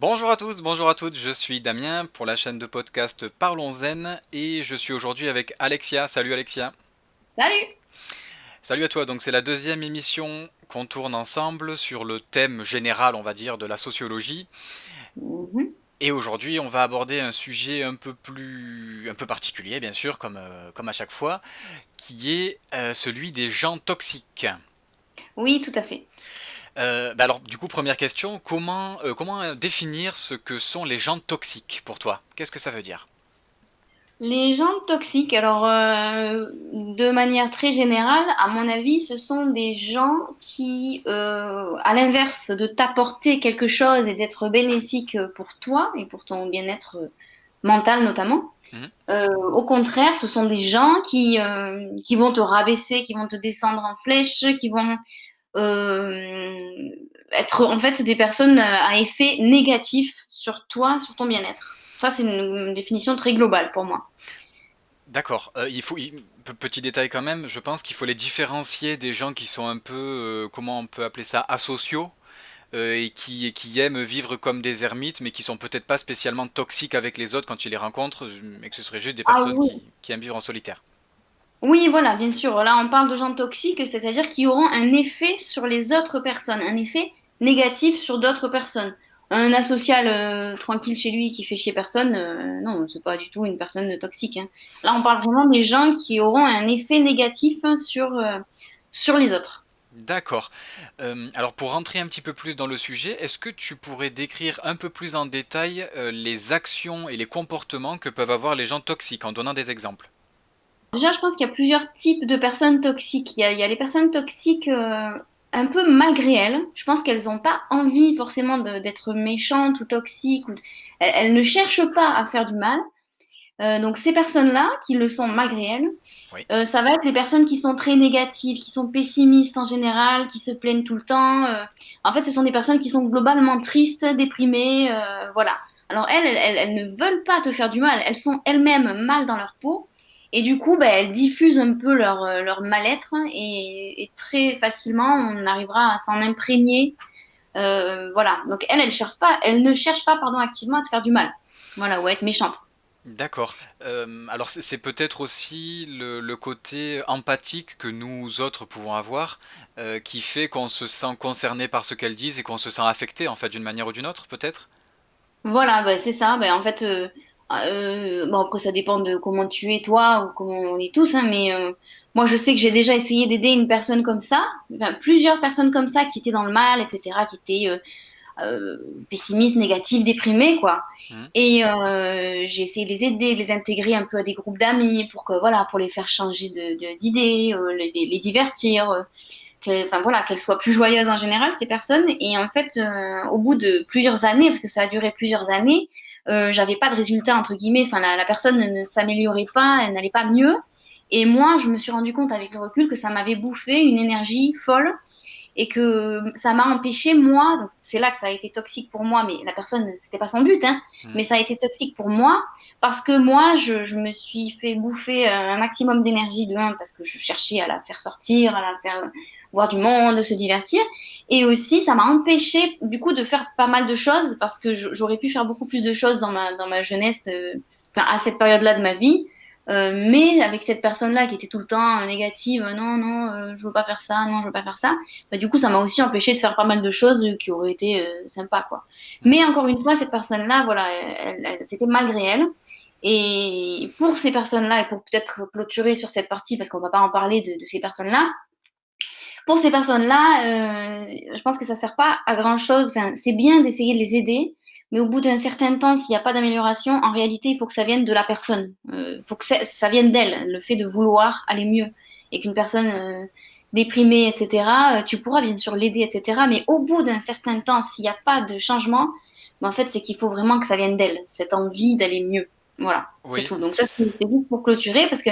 Bonjour à tous, bonjour à toutes, je suis Damien pour la chaîne de podcast Parlons Zen et je suis aujourd'hui avec Alexia. Salut Alexia. Salut! Salut à toi, donc c'est la deuxième émission qu'on tourne ensemble sur le thème général, on va dire, de la sociologie. Mhm. Et aujourd'hui, on va aborder un sujet un peu particulier, bien sûr, comme à chaque fois, qui est celui des gens toxiques. Oui, tout à fait. Alors, du coup, première question, comment définir ce que sont les gens toxiques pour toi? Qu'est-ce que ça veut dire? Les gens toxiques, alors de manière très générale, à mon avis, ce sont des gens qui, à l'inverse de t'apporter quelque chose et d'être bénéfiques pour toi et pour ton bien-être mental notamment, Mhm. au contraire, ce sont des gens qui vont te rabaisser, qui vont te descendre en flèche, qui vont être en fait des personnes à effet négatif sur toi, sur ton bien-être. Ça, c'est une définition très globale pour moi. D'accord. Petit détail quand même, je pense qu'il faut les différencier des gens qui sont un peu, comment on peut appeler ça, asociaux, et qui aiment vivre comme des ermites, mais qui sont peut-être pas spécialement toxiques avec les autres quand tu les rencontres, mais que ce serait juste des Ah personnes oui. qui aiment vivre en solitaire. Oui, voilà, bien sûr. Là, on parle de gens toxiques, c'est-à-dire qui auront un effet sur les autres personnes, un effet négatif sur d'autres personnes. Un asocial tranquille chez lui qui fait chier personne, non, c'est pas du tout une personne toxique, hein. Là, on parle vraiment des gens qui auront un effet négatif sur les autres. D'accord. Alors pour rentrer un petit peu plus dans le sujet, est-ce que tu pourrais décrire un peu plus en détail les actions et les comportements que peuvent avoir les gens toxiques en donnant des exemples? Déjà, je pense qu'il y a plusieurs types de personnes toxiques. Il y a les personnes toxiques un peu malgré elles. Je pense qu'elles n'ont pas envie forcément d'être méchantes ou toxiques. Elles ne cherchent pas à faire du mal. Donc ces personnes-là, qui le sont malgré elles, Oui. ça va être les personnes qui sont très négatives, qui sont pessimistes en général, qui se plaignent tout le temps. En fait, ce sont des personnes qui sont globalement tristes, déprimées, voilà. Alors elles ne veulent pas te faire du mal, elles sont elles-mêmes mal dans leur peau. Et du coup, ben, elles diffusent un peu leur mal-être et très facilement, on arrivera à s'en imprégner. Voilà. Donc elles ne cherchent pas, pardon, activement à te faire du mal. Voilà, ou à être méchantes. D'accord. Alors c'est peut-être aussi le côté empathique que nous autres pouvons avoir, qui fait qu'on se sent concerné par ce qu'elles disent et qu'on se sent affecté en fait d'une manière ou d'une autre, peut-être? Voilà, bah, c'est ça. Bah, en fait, bon, après, ça dépend de comment tu es toi ou comment on est tous, hein, mais moi, je sais que j'ai déjà essayé d'aider une personne comme ça, enfin, plusieurs personnes comme ça qui étaient dans le mal, etc., qui étaient pessimistes, négatives, déprimées, quoi. Mhm. Et j'ai essayé de les aider, de les intégrer un peu à des groupes d'amis pour que, voilà, pour les faire changer d'idées, les divertir. Enfin voilà, qu'elles soient plus joyeuses en général, ces personnes. Et en fait, au bout de plusieurs années, parce que ça a duré plusieurs années, j'avais pas de résultat, entre guillemets. Enfin, la personne ne s'améliorait pas, elle n'allait pas mieux. Et moi, je me suis rendu compte avec le recul que ça m'avait bouffé une énergie folle et que ça m'a empêché, moi, donc c'est là que ça a été toxique pour moi, mais la personne, c'était pas son but, hein, Mhm. mais ça a été toxique pour moi parce que moi, je me suis fait bouffer un maximum d'énergie de un, parce que je cherchais à la faire sortir, à la faire voir du monde, se divertir, et aussi ça m'a empêché du coup de faire pas mal de choses parce que j'aurais pu faire beaucoup plus de choses dans ma jeunesse, enfin à cette période-là de ma vie. Mais avec cette personne-là qui était tout le temps négative, non, non, je veux pas faire ça, non, je veux pas faire ça, bah, du coup, ça m'a aussi empêché de faire pas mal de choses qui auraient été sympas, quoi. Mhm. Mais encore une fois, cette personne-là, voilà, c'était malgré elle. Et pour ces personnes-là, et pour peut-être clôturer sur cette partie, parce qu'on va pas en parler de ces personnes-là, pour ces personnes-là, je pense que ça sert pas à grand-chose. Enfin, c'est bien d'essayer de les aider, mais au bout d'un certain temps, s'il n'y a pas d'amélioration, en réalité, il faut que ça vienne de la personne. Il faut que ça vienne d'elle, le fait de vouloir aller mieux. Et qu'une personne déprimée, etc., tu pourras bien sûr l'aider, etc. Mais au bout d'un certain temps, s'il n'y a pas de changement, ben, en fait, c'est qu'il faut vraiment que ça vienne d'elle, cette envie d'aller mieux. Voilà, c'est Oui. tout. Donc ça, c'est juste pour clôturer, parce que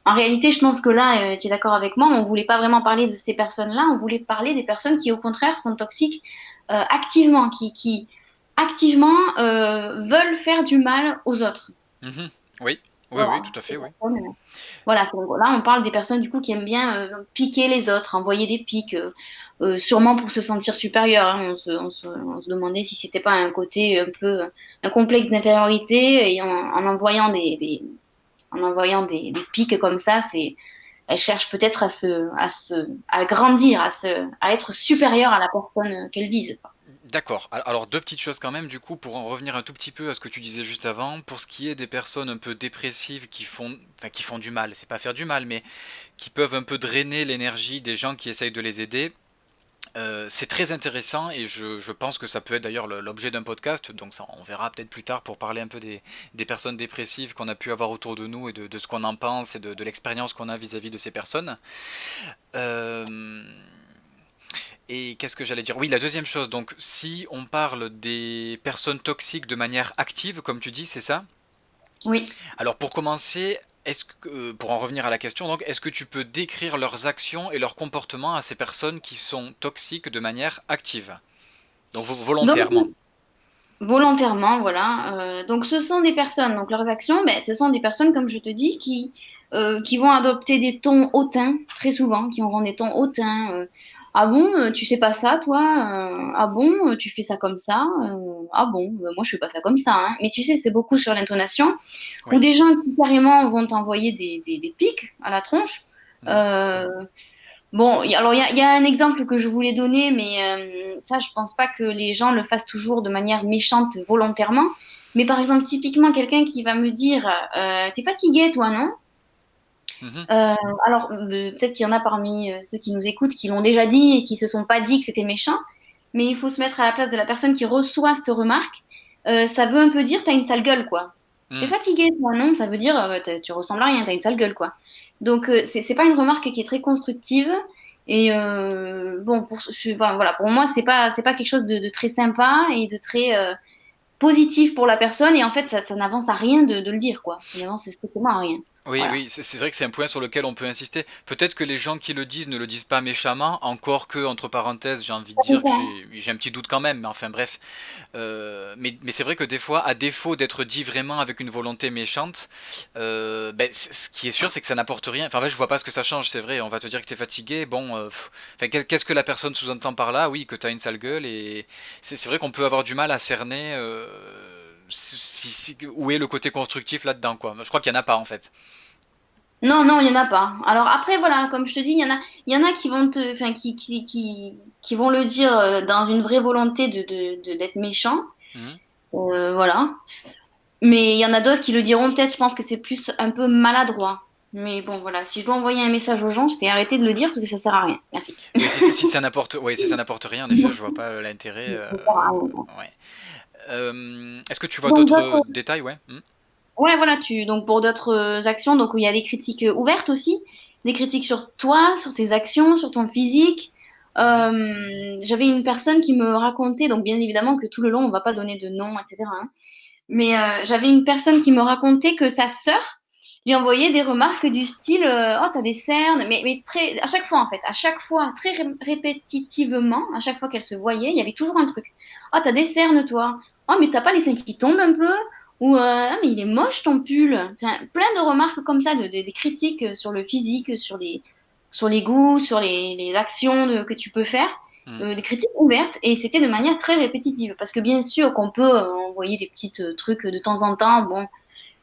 en réalité, je pense que là, tu es d'accord avec moi, on voulait pas vraiment parler de ces personnes-là, on voulait parler des personnes qui, au contraire, sont toxiques activement, qui activement veulent faire du mal aux autres. Mhm. Oui. Oui, Voilà, oui, tout à ces fait, oui. personnes, voilà, là on parle des personnes du coup qui aiment bien piquer les autres, envoyer des pics, sûrement pour se sentir supérieur, hein. On se demandait si c'était pas un côté un peu un complexe d'infériorité et en envoyant des pics comme ça, elle cherche peut-être à grandir, à être supérieure à la personne qu'elle vise, quoi. D'accord. Alors deux petites choses quand même, du coup, pour en revenir un tout petit peu à ce que tu disais juste avant, pour ce qui est des personnes un peu dépressives qui font du mal, c'est pas faire du mal, mais qui peuvent un peu drainer l'énergie des gens qui essayent de les aider. C'est très intéressant et je pense que ça peut être d'ailleurs l'objet d'un podcast, donc ça, on verra peut-être plus tard pour parler un peu des personnes dépressives qu'on a pu avoir autour de nous et de ce qu'on en pense et de l'expérience qu'on a vis-à-vis de ces personnes. Euh, et qu'est-ce que j'allais dire? Oui, la deuxième chose, donc si on parle des personnes toxiques de manière active, comme tu dis, c'est ça? Oui. Alors pour commencer, pour en revenir à la question, donc, est-ce que tu peux décrire leurs actions et leurs comportements à ces personnes qui sont toxiques de manière active? Donc Donc, volontairement. volontairement, voilà. Donc, ce sont des personnes, donc leurs actions, ben, ce sont des personnes, comme je te dis, qui vont adopter des tons hautains, très souvent, qui auront des tons hautains. Ah bon, tu sais pas ça, toi? Ah bon, tu fais ça comme ça? Ah bon, moi je fais pas ça comme ça, hein. Mais tu sais, c'est beaucoup sur l'intonation. Ou Oui. des gens qui carrément vont t'envoyer des pics à la tronche. Mhm. Euh, Bon, alors il y a un exemple que je voulais donner, mais ça, je pense pas que les gens le fassent toujours de manière méchante volontairement. Mais par exemple, typiquement, quelqu'un qui va me dire, t'es fatigué, toi, non? Mhm. Alors, peut-être qu'il y en a parmi ceux qui nous écoutent qui l'ont déjà dit et qui se sont pas dit que c'était méchant, mais il faut se mettre à la place de la personne qui reçoit cette remarque. Ça veut un peu dire, t'as une sale gueule, quoi. T'es Mhm. fatigué, toi, non? Ça veut dire, tu ressembles à rien, t'as une sale gueule, quoi. Donc, c'est pas une remarque qui est très constructive. Et bon, enfin, voilà, pour moi, c'est pas quelque chose de très sympa et de très positif pour la personne. Et en fait, ça n'avance à rien de le dire, quoi. Ça n'avance strictement à rien. Oui, Voilà. oui, c'est vrai que c'est un point sur lequel on peut insister. Peut-être que les gens qui le disent ne le disent pas méchamment, encore que, entre parenthèses, j'ai envie de Ça dire que dépend. j'ai un petit doute quand même, mais enfin bref. Mais c'est vrai que des fois, à défaut d'être dit vraiment avec une volonté méchante, ce qui est sûr, c'est que ça n'apporte rien. Enfin, en fait, je vois pas ce que ça change, c'est vrai. On va te dire que t'es fatigué. Bon, enfin, qu'est-ce que la personne sous-entend par là? Oui, que t'as une sale gueule. Et c'est vrai qu'on peut avoir du mal à cerner où est le côté constructif là-dedans, quoi. Je crois qu'il y en a pas, en fait. Non, non, il y en a pas. Alors après, voilà, comme je te dis, il y en a qui vont enfin, qui vont le dire dans une vraie volonté d'être méchant, Mhm. voilà. Mais il y en a d'autres qui le diront peut-être, je pense que c'est plus un peu maladroit. Mais bon, voilà, si je dois envoyer un message aux gens, c'est arrêter de le dire parce que ça sert à rien. Merci. Oui, si ça n'apporte, ouais, si ça n'apporte rien, en effet, je vois pas l'intérêt. Ça sert à rien. Ouais. Est-ce que tu vois Donc d'autres d'autres, détails, ouais? ouais, voilà, donc pour d'autres actions, donc où il y a des critiques ouvertes aussi, des critiques sur toi, sur tes actions, sur ton physique. Mhm. J'avais une personne qui me racontait, donc bien évidemment que tout le long on va pas donner de nom, etc., hein. Mais j'avais une personne qui me racontait que sa sœur lui envoyait des remarques du style oh, t'as des cernes, mais très, à chaque fois en fait, à chaque fois, très répétitivement, à chaque fois qu'elle se voyait, il y avait toujours un truc. Oh, t'as des cernes toi. Oh, mais t'as pas les seins qui tombent un peu? Ou ah, mais il est moche ton pull. Enfin, plein de remarques comme ça, des critiques sur le physique, sur les goûts, sur les actions que tu peux faire, Mhm. des critiques ouvertes, et c'était de manière très répétitive. Parce que bien sûr qu'on peut envoyer des petits trucs de temps en temps, bon,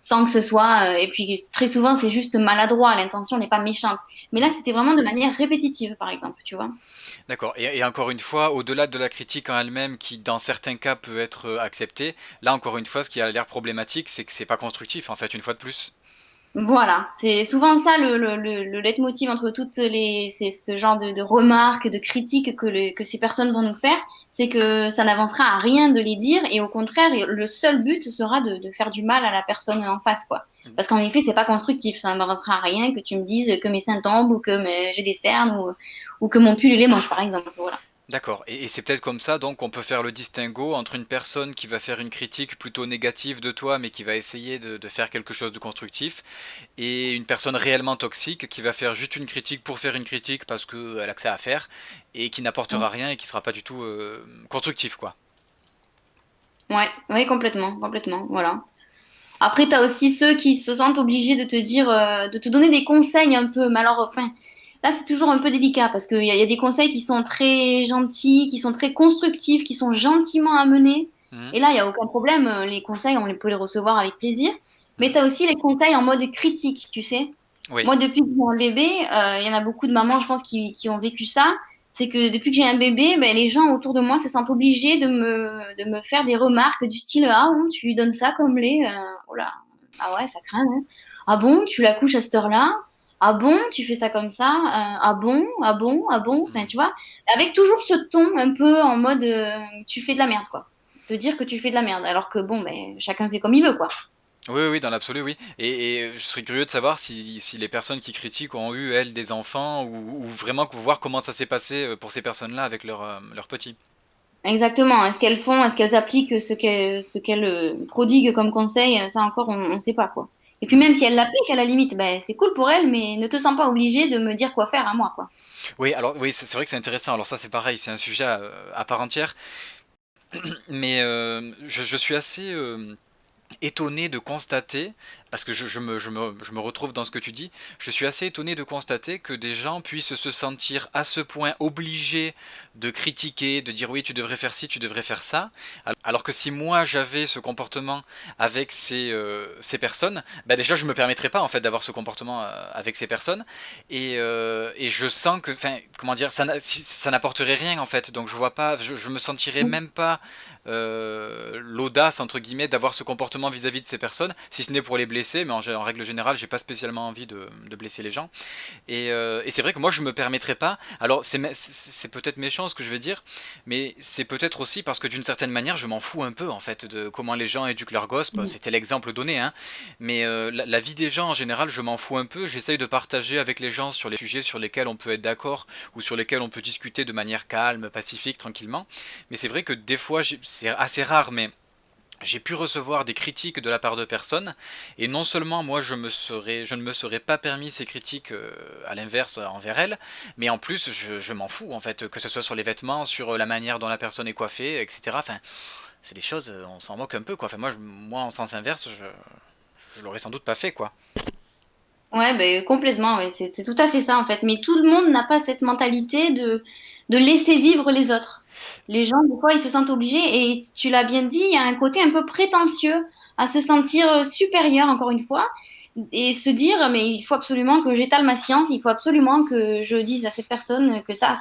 sans que ce soit. Et puis très souvent, c'est juste maladroit, l'intention n'est pas méchante. Mais là, Mhm. c'était vraiment de manière répétitive, par exemple, tu vois. D'accord. Et encore une fois, au-delà de la critique en elle-même, qui dans certains cas peut être acceptée, là encore une fois, ce qui a l'air problématique, c'est que c'est pas constructif, en fait, une fois de plus. Voilà, c'est souvent ça le leitmotiv entre ce genre de remarques, de critiques que ces personnes vont nous faire, c'est que ça n'avancera à rien de les dire et au contraire, le seul but sera de faire du mal à la personne en face, quoi. Parce qu'en effet, c'est pas constructif, ça n'avancera à rien que tu me dises que mes seins tombent ou que j'ai des cernes ou que mon pull il est moche, par exemple. Voilà. D'accord. Et c'est peut-être comme ça, donc, on peut faire le distinguo entre une personne qui va faire une critique plutôt négative de toi, mais qui va essayer de faire quelque chose de constructif, et une personne réellement toxique qui va faire juste une critique pour faire une critique parce qu'elle a que ça à faire, et qui n'apportera rien et qui sera pas du tout constructif, quoi. Ouais, ouais, complètement, complètement, voilà. Après, tu as aussi ceux qui se sentent obligés de te dire, de te donner des conseils un peu. Mais alors, enfin, là, c'est toujours un peu délicat parce qu'il y a des conseils qui sont très gentils, qui sont très constructifs, qui sont gentiment amenés. Mhm. Et là, il n'y a aucun problème. Les conseils, peut les recevoir avec plaisir. Mais Mhm. tu as aussi les conseils en mode critique, tu sais. Oui. Moi, depuis que j'ai un bébé, il y en a beaucoup de mamans, je pense, qui ont vécu ça. C'est que depuis que j'ai un bébé, ben, les gens autour de moi se sentent obligés de me faire des remarques du style: Ah bon, tu lui donnes ça comme lait? Oh là, ah ouais, ça craint, hein. Ah bon, tu la couches à cette heure-là? Ah bon, tu fais ça comme ça? Ah bon, ah bon, ah bon. Enfin, Mhm. tu vois, avec toujours ce ton un peu en mode tu fais de la merde, quoi. Te dire que tu fais de la merde, alors que bon, ben, chacun fait comme il veut, quoi. Oui, oui, dans l'absolu, oui. Et je serais curieux de savoir si les personnes qui critiquent ont eu, elles, des enfants, ou vraiment voir comment ça s'est passé pour ces personnes-là avec leurs petits. Exactement. Est-ce qu'elles appliquent ce qu'elles prodiguent comme conseil? Ça encore, on ne sait pas, quoi. Et puis Mm. même si elles l'appliquent, à la limite, ben, c'est cool pour elles, mais ne te sens pas obligé de me dire quoi faire à moi, quoi. Oui, alors oui, c'est vrai que c'est intéressant. Alors ça, c'est pareil, c'est un sujet à part entière. Mais je suis assez étonné de constater, parce que je me retrouve dans ce que tu dis, je suis assez étonné de constater que des gens puissent se sentir à ce point obligés de critiquer, de dire oui, tu devrais faire ci, tu devrais faire ça, alors que si moi j'avais ce comportement avec ces personnes, bah déjà je me permettrais pas en fait d'avoir ce comportement avec ces personnes, et je sens que, enfin, comment dire, ça n'apporterait rien en fait, donc je vois pas, je me sentirais même pas l'audace entre guillemets d'avoir ce comportement vis-à-vis de ces personnes, si ce n'est pour les blesser, mais en règle générale, j'ai pas spécialement envie de blesser les gens. Et c'est vrai que moi, je me permettrais pas. Alors, c'est peut-être méchant ce que je vais dire, mais c'est peut-être aussi parce que d'une certaine manière, je m'en fous un peu en fait de comment les gens éduquent leurs gosses. Bah, c'était l'exemple donné, hein. Mais la vie des gens en général, je m'en fous un peu. J'essaye de partager avec les gens sur les sujets sur lesquels on peut être d'accord ou sur lesquels on peut discuter de manière calme, pacifique, tranquillement. Mais c'est vrai que des fois, c'est assez rare, mais j'ai pu recevoir des critiques de la part de personnes, et non seulement moi je ne me serais pas permis ces critiques à l'inverse envers elles, mais en plus je m'en fous en fait, que ce soit sur les vêtements, sur la manière dont la personne est coiffée, etc. Enfin, c'est des choses, on s'en moque un peu quoi. Enfin, moi en sens inverse, je l'aurais sans doute pas fait quoi. Ouais, ben, complètement, ouais. C'est tout à fait ça, en fait. Mais tout le monde n'a pas cette mentalité de laisser vivre les autres. Les gens, des fois, ils se sentent obligés, et tu l'as bien dit, il y a un côté un peu prétentieux à se sentir supérieur, encore une fois, et se dire, mais il faut absolument que j'étale ma science, il faut absolument que je dise à cette personne que ça,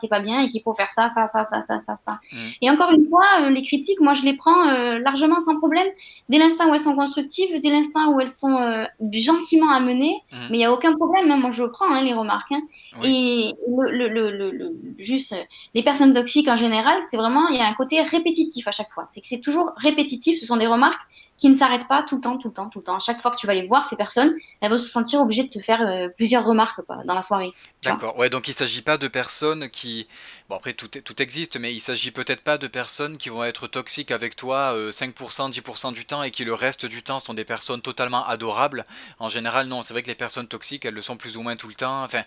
c'est pas bien, et qu'il faut faire ça. Mm, Et encore une fois, les critiques, moi, je les prends largement sans problème, dès l'instant où elles sont constructives, dès l'instant où elles sont gentiment amenées, mm, mais il n'y a aucun problème, hein, moi je prends, hein, les remarques, hein. oui, Et juste, les personnes toxiques en général, c'est vraiment, il y a un côté répétitif à chaque fois. C'est que c'est toujours répétitif, ce sont des remarques qui ne s'arrêtent pas tout le temps, tout le temps, tout le temps. À chaque fois que tu vas les voir, ces personnes, elles vont se sentir obligées de te faire plusieurs remarques, quoi, dans la soirée, tu vois. d'accord. Ouais, donc il s'agit pas de personnes qui... Bon, après, tout existe, mais il s'agit peut-être pas de personnes qui vont être toxiques avec toi 5%, 10% du temps et qui le reste du temps sont des personnes totalement adorables. En général, non, c'est vrai que les personnes toxiques, elles le sont plus ou moins tout le temps. Enfin,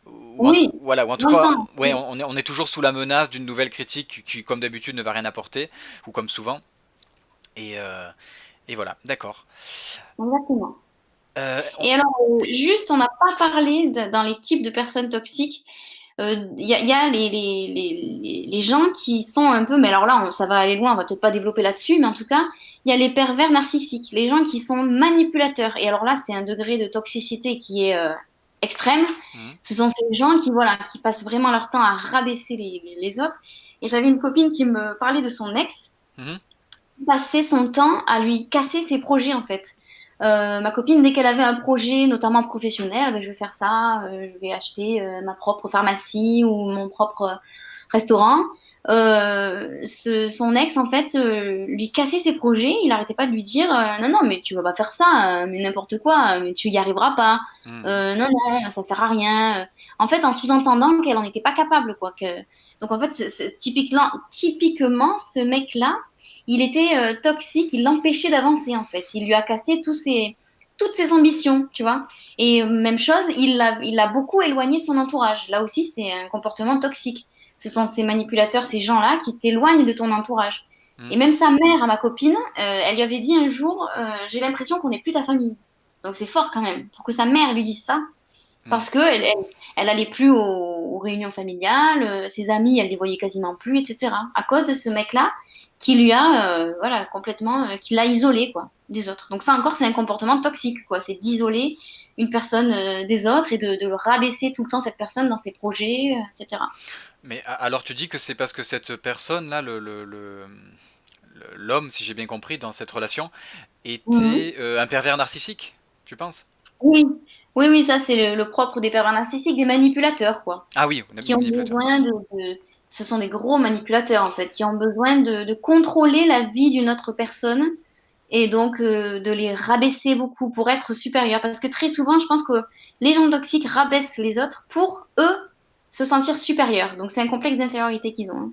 Oui, voilà, ou en tout cas, j'entends. ouais, on est toujours sous la menace d'une nouvelle critique qui, comme d'habitude, ne va rien apporter, ou comme souvent. Et, euh, et voilà, d'accord. Exactement. Euh, on- Et alors, oui. juste, on n'a pas parlé dans les types de personnes toxiques. Il y a les gens qui sont un peu, mais alors là, ça va aller loin, on va peut-être pas développer là-dessus, mais en tout cas, il y a les pervers narcissiques, les gens qui sont manipulateurs. Et alors là, c'est un degré de toxicité qui est extrême. Mhm, Ce sont ces gens qui, voilà, qui passent vraiment leur temps à rabaisser les autres. Et j'avais une copine qui me parlait de son ex, mhm, passer son temps à lui casser ses projets en fait. Ma copine, dès qu'elle avait un projet, notamment professionnel, ben, je vais faire ça, je vais acheter ma propre pharmacie ou mon propre restaurant. Son ex, en fait, lui cassait ses projets. Il n'arrêtait pas de lui dire non, non, mais tu vas pas faire ça, mais n'importe quoi, mais tu y arriveras pas. mhm. Non, non, ça sert à rien. En fait, en sous-entendant qu'elle en était pas capable, quoi. Donc, en fait, typiquement, ce mec-là, il était toxique, il l'empêchait d'avancer, en fait. Il lui a cassé toutes ses ambitions, tu vois. Et même chose, il l'a beaucoup éloigné de son entourage. Là aussi, c'est un comportement toxique. Ce sont ces manipulateurs, ces gens-là qui t'éloignent de ton entourage. Mm, Et même sa mère, à ma copine, elle lui avait dit un jour, j'ai l'impression qu'on n'est plus ta famille. Donc c'est fort quand même, pour que sa mère lui dise ça, mm. parce que elle allait plus aux réunions familiales, ses amis, elle les voyait quasiment plus, etc. À cause de ce mec-là qui lui a, voilà, complètement, qui l'a isolé, quoi, des autres. Donc ça encore, c'est un comportement toxique, quoi. C'est d'isoler une personne des autres et de le rabaisser tout le temps cette personne dans ses projets, etc. Mais alors tu dis que c'est parce que cette personne-là, l'homme, si j'ai bien compris, dans cette relation, Mhm. était un pervers narcissique, tu penses? Oui, oui, oui, ça c'est le propre des pervers narcissiques, des manipulateurs, quoi, Ah oui, qui ont manipulateur. besoin ce sont des gros manipulateurs en fait, qui ont besoin de contrôler la vie d'une autre personne et donc de les rabaisser beaucoup pour être supérieurs. Parce que très souvent, je pense que les gens toxiques rabaissent les autres pour eux se sentir supérieurs. Donc c'est un complexe d'infériorité qu'ils ont, hein.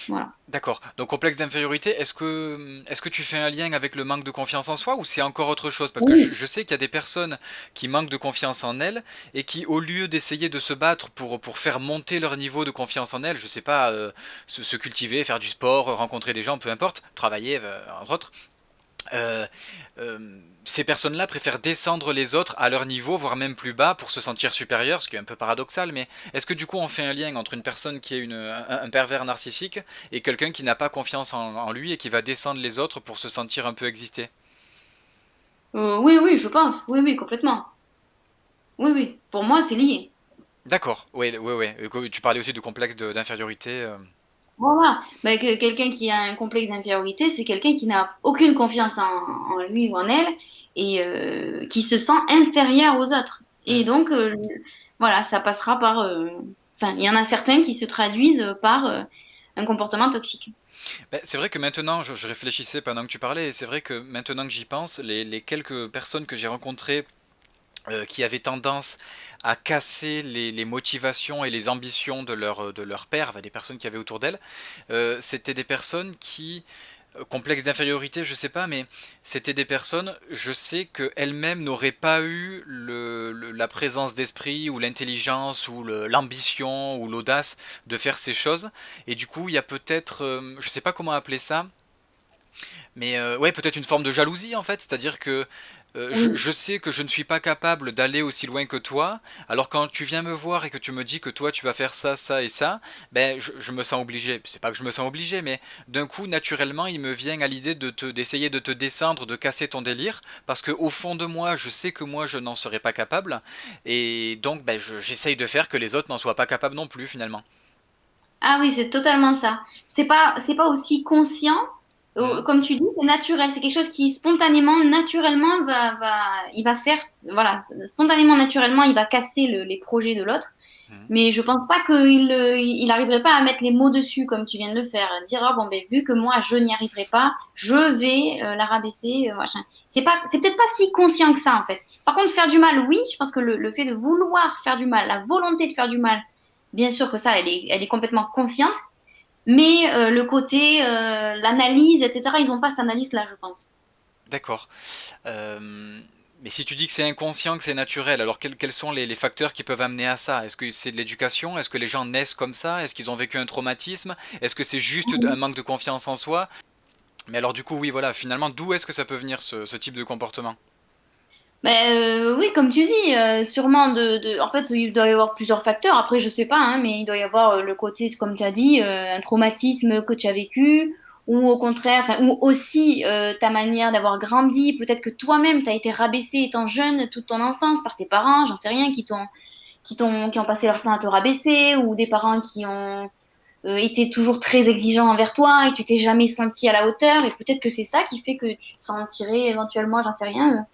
Voilà. D'accord. Donc complexe d'infériorité, est-ce que tu fais un lien avec le manque de confiance en soi ou c'est encore autre chose? Parce que Oui. je sais qu'il y a des personnes qui manquent de confiance en elles et qui, au lieu d'essayer de se battre pour faire monter leur niveau de confiance en elles, je sais pas, se cultiver, faire du sport, rencontrer des gens, peu importe, travailler, entre autres, euh, ces personnes-là préfèrent descendre les autres à leur niveau, voire même plus bas, pour se sentir supérieur, ce qui est un peu paradoxal, mais est-ce que du coup on fait un lien entre une personne qui est un pervers narcissique et quelqu'un qui n'a pas confiance en lui et qui va descendre les autres pour se sentir un peu exister? Oui, oui, je pense. Oui, oui, complètement. Oui, oui. Pour moi, c'est lié. D'accord, oui, oui, oui. Tu parlais aussi du complexe d'infériorité. Voilà. Ben, quelqu'un qui a un complexe d'infériorité, c'est quelqu'un qui n'a aucune confiance en lui ou en elle et qui se sent inférieur aux autres. Et Hmm. donc, voilà, ça passera par... Enfin, il y en a certains qui se traduisent par un comportement toxique. Ben, c'est vrai que maintenant, je réfléchissais pendant que tu parlais, et c'est vrai que maintenant que j'y pense, les quelques personnes que j'ai rencontrées qui avaient tendance à casser les motivations et les ambitions de leur père, enfin, des personnes qui avaient autour d'elles, c'était des personnes qui, complexe d'infériorité, je sais pas, mais c'était des personnes, je sais qu'elles-mêmes n'auraient pas eu la présence d'esprit ou l'intelligence ou l'ambition ou l'audace de faire ces choses. Et du coup, il y a peut-être, je sais pas comment appeler ça, mais ouais, peut-être une forme de jalousie en fait, c'est-à-dire que Oui. je sais que je ne suis pas capable d'aller aussi loin que toi, alors quand tu viens me voir et que tu me dis que toi tu vas faire ça, ça et ça, ben je me sens obligé. C'est pas que je me sens obligé, mais d'un coup naturellement il me vient à l'idée d'essayer de te descendre, de casser ton délire, parce que au fond de moi je sais que moi je n'en serais pas capable, et donc ben j'essaye de faire que les autres n'en soient pas capables non plus finalement. Ah oui, c'est totalement ça. C'est pas aussi conscient. Mhm. Comme tu dis, c'est naturel. C'est quelque chose qui spontanément, naturellement, il va faire, voilà, spontanément, naturellement, il va casser les projets de l'autre. Mhm. Mais je pense pas qu'il arriverait pas à mettre les mots dessus comme tu viens de le faire. Dire, ah bon, ben, vu que moi, je n'y arriverai pas, je vais la rabaisser, machin. C'est peut-être pas si conscient que ça, en fait. Par contre, faire du mal, oui, je pense que le fait de vouloir faire du mal, la volonté de faire du mal, bien sûr que ça, elle est complètement consciente. Mais le côté, l'analyse, etc., ils ont pas cette analyse-là, je pense. D'accord. Euh, mais si tu dis que c'est inconscient, que c'est naturel, alors quels sont les facteurs qui peuvent amener à ça? Est-ce que c'est de l'éducation? Est-ce que les gens naissent comme ça? Est-ce qu'ils ont vécu un traumatisme? Est-ce que c'est juste un manque de confiance en soi? Mais alors du coup, oui, voilà, finalement, d'où est-ce que ça peut venir ce type de comportement? Ben, oui, comme tu dis, sûrement en fait, il doit y avoir plusieurs facteurs. Après, je sais pas, hein, mais il doit y avoir le côté, comme tu as dit, un traumatisme que tu as vécu, ou au contraire, enfin, ou aussi ta manière d'avoir grandi. Peut-être que toi-même, tu as été rabaissé étant jeune toute ton enfance par tes parents, j'en sais rien, qui ont passé leur temps à te rabaisser, ou des parents qui ont été toujours très exigeants envers toi et tu t'es jamais senti à la hauteur. Et peut-être que c'est ça qui fait que tu te sentirais éventuellement, j'en sais rien,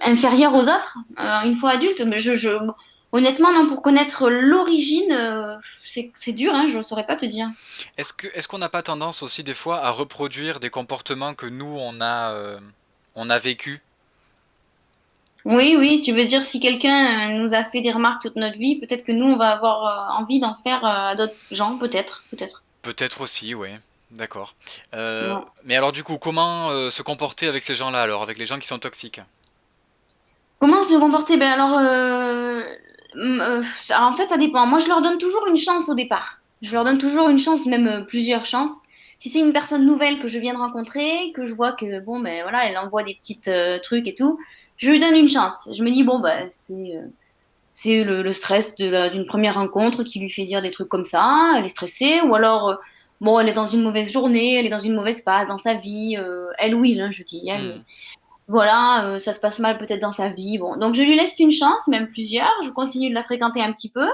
inférieur aux autres une fois adulte. Mais honnêtement, non, pour connaître l'origine, c'est dur, hein, je ne saurais pas te dire. Est-ce qu'on n'a pas tendance aussi des fois à reproduire des comportements que nous on a vécu? Oui, oui, tu veux dire si quelqu'un nous a fait des remarques toute notre vie, peut-être que nous, on va avoir envie d'en faire à d'autres gens, peut-être, peut-être. Peut-être aussi, oui. D'accord. Ouais. Mais alors du coup, comment se comporter avec ces gens-là alors, avec les gens qui sont toxiques? Comment se comporter? Ben alors, en fait, ça dépend. Moi, je leur donne toujours une chance au départ. Je leur donne toujours une chance, même plusieurs chances. Si c'est une personne nouvelle que je viens de rencontrer, que je vois que, bon, ben voilà, elle envoie des petites trucs et tout, je lui donne une chance. Je me dis, bon, bah, c'est le stress d'une première rencontre qui lui fait dire des trucs comme ça, elle est stressée, ou alors, bon, elle est dans une mauvaise journée, elle est dans une mauvaise passe dans sa vie, elle will, hein, je dis, elle, Mhm. voilà, ça se passe mal peut-être dans sa vie, bon, donc je lui laisse une chance, même plusieurs, je continue de la fréquenter un petit peu.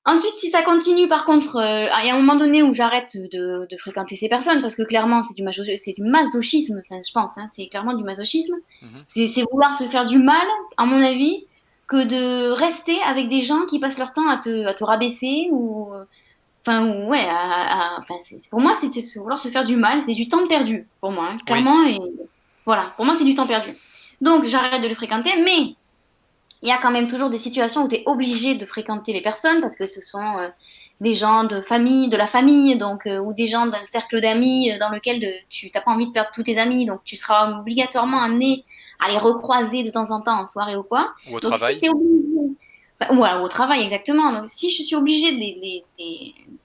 Ensuite, si ça continue, par contre, il y a un moment donné où j'arrête de fréquenter ces personnes, parce que clairement, c'est du masochisme, enfin, je pense, hein, c'est clairement du masochisme. Mhm. C'est vouloir se faire du mal, à mon avis, que de rester avec des gens qui passent leur temps à te rabaisser ou, enfin, ouais, enfin, pour moi, c'est vouloir se faire du mal, c'est du temps perdu, pour moi, hein, Oui, clairement, et voilà, pour moi, c'est du temps perdu. Donc, j'arrête de les fréquenter, mais il y a quand même toujours des situations où tu es obligé de fréquenter les personnes parce que ce sont des gens de famille, de la famille, donc, ou des gens d'un cercle d'amis dans lequel tu n'as pas envie de perdre tous tes amis, donc tu seras obligatoirement amené à les recroiser de temps en temps en soirée ou quoi. ou au Donc si travail. tu es obligé, voilà, au travail exactement, donc si je suis obligée de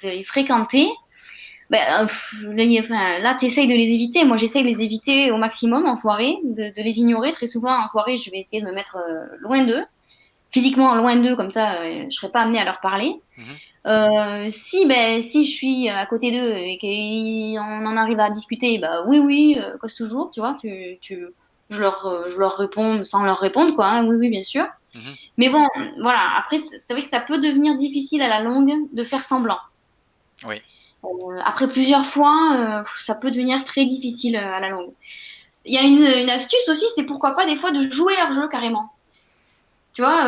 les fréquenter, enfin, là tu essayes de les éviter. Moi j'essaye de les éviter au maximum en soirée, de les ignorer. Très souvent en soirée, je vais essayer de me mettre loin d'eux physiquement loin d'eux, comme ça, je serais pas amenée à leur parler. Mhm. Si je suis à côté d'eux et qu'on en arrive à discuter, bah oui, oui, cause toujours, tu vois, je leur réponds sans leur répondre, quoi, hein, oui, oui, bien sûr. Mhm. Mais bon, voilà, après, c'est vrai que ça peut devenir difficile à la longue de faire semblant. Oui. Après plusieurs fois, ça peut devenir très difficile à la longue. Il y a une astuce aussi, c'est pourquoi pas des fois de jouer leur jeu carrément. Tu vois,